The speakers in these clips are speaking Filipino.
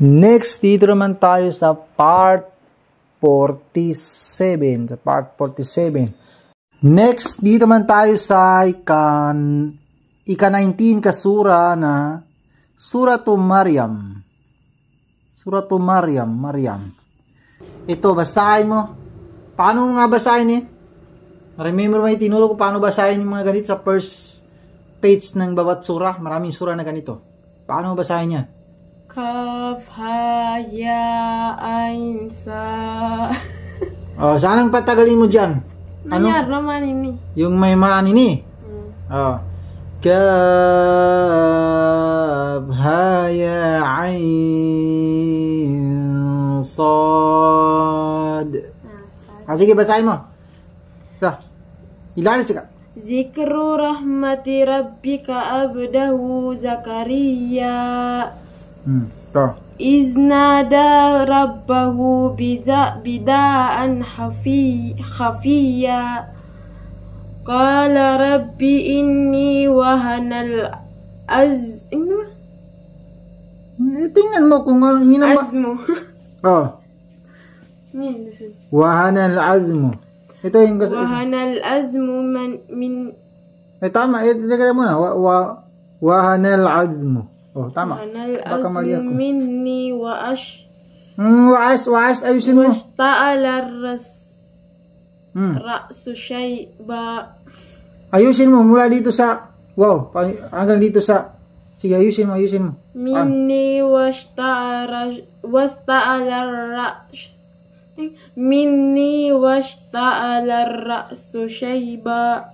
Next, dito naman tayo sa part 47. Sa part 47. Next, dito naman tayo sa ika-19 kasura na Suratul Maryam. Suratul Maryam. Ito, basahin mo. Paano nga basahin eh? Remember mo, tinuro ko paano basahin yung mga ganito sa first page ng bawat sura. Maraming sura na ganito. Paano basahin yan? Kaf, ha, ya, ain, sa. Oh, saan ang patagalin mo dyan? Nangyar naman ini. Yung may maan ini. Oh. Kaf, ha, ya, ain, sad. Sige, basahin mo. Ito. Ilalit siya. Zikru rahmati rabbika abdahu Zakaria. Ito. Iznada rabbahu bidaan khafiya. Qala rabbi inni wahanal Tingnan mo kung azmu. Oh. Wahanal azmu. Ito yung wahanal azmu min tama. Ito muna. Wahanal azmu. Oh, tama. Baka mali ako. Minni wa ayusin mo. Ta'ala ra'su shayba. Ayusin mo mula dito sa hanggang dito sa. Sige, ayusin mo. Minni washta'ala ra'su shayba.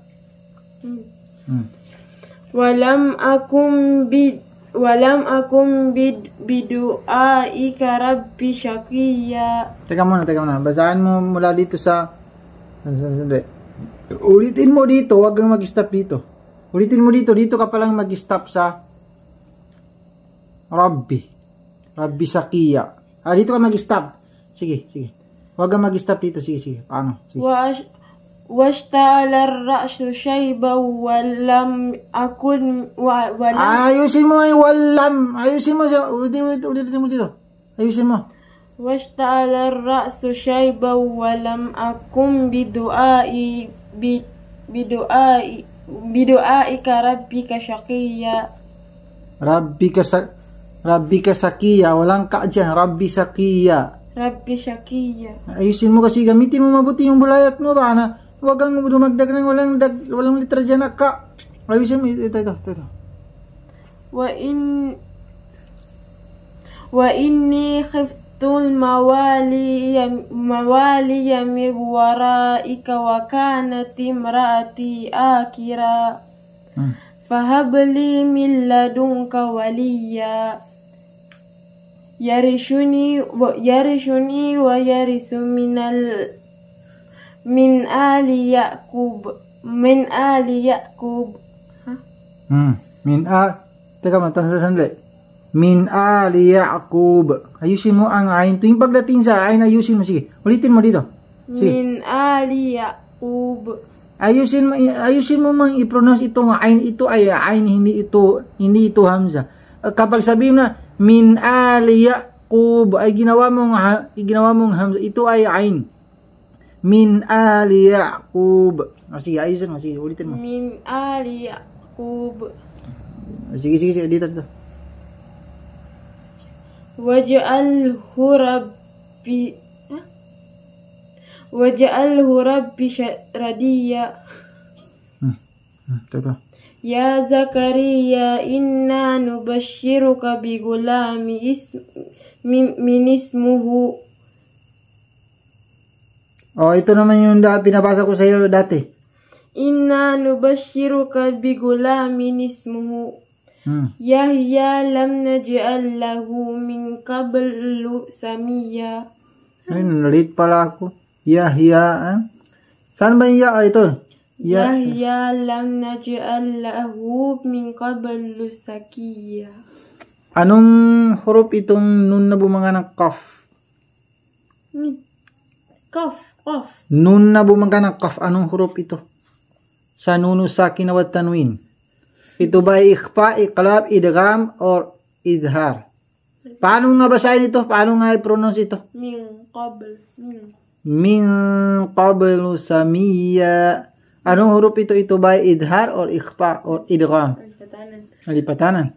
Walam akum bidu'aika rabbi syaqiya. Teka muna. Basahan mo mula dito sa ulitin mo dito, wag kang mag-stop dito. Ulitin mo dito ka palang mag-stop sa Rabbi Syaqiya. Dito ka mag-stop. Sige. Wag kang mag-stop dito. Sige. Paano? Sige. Washta'ala ar-ra'su shayba walam akun ayusin mo ay walam. Ayusin mo ulitin mo dito. Ayusin mo. Washta'ala ar-ra'su shayba walam akun bidu'aika rabbika syaqiya. Rabbika sakiya. Walang ka dyan. Rabbi Syaqiya. Ayusin mo kasi gamitin mo mabuti yung bulayat mo ba na huwag kang dumagdag ng walang litra dyan na ka. Ayusin mo ito. Wa inni khiftul mawaliya min waraika wa kanat imraati akira. Fahabli min ladunka waliya. Yarishuni wa yarisu min ali Yaqub. Teka man, sandali. Min ali Yaqub. Ayusin mo ang ain. Tuwing pagdating sa ain, ayusin mo. Sige, ulitin mo dito. Sige. Min ali Yaqub. Ayusin mo mang i-pronounce ito nga ain. Ito ay ain, hindi ito hamza. Kapag sabihin na min ali Yaqub ay ginawa mong hamza, ito ay ain. Min ali Yaqub. Sige, ayusin mo. Sige, ulitin mo. Min ali Yaqub. Sige, dito. Waj'alhu rabbi radiya. Ito. Ya Zakaria inna nubashshiruka bi gulami min ismuhu. Ito naman yung pinabasa ko sa iyo dati. Inna nubashshiruka bi gulamin ismuhu Yahya lam naj'al lahu min qablu samiyya. Ay, nalit pala ako. Yahya. Saan ba yung ito? Yahya lam naj'al lahu min qablu sakiyya. Anong huruf itong nun na bumanga ng kaf? Kaf. Nun na bumanga ng kaf. Anong huruf ito? Sa nunu sakin wa tanwin. Ito ba ikhfa, iqlab, idgham, or idhar? Paano nga basahin ito? Paano nga i-pronounce ito? Min qablu samiyya. Anong huruf ito? Ito ba idhar or ikhfa or idgham? Alipatanan.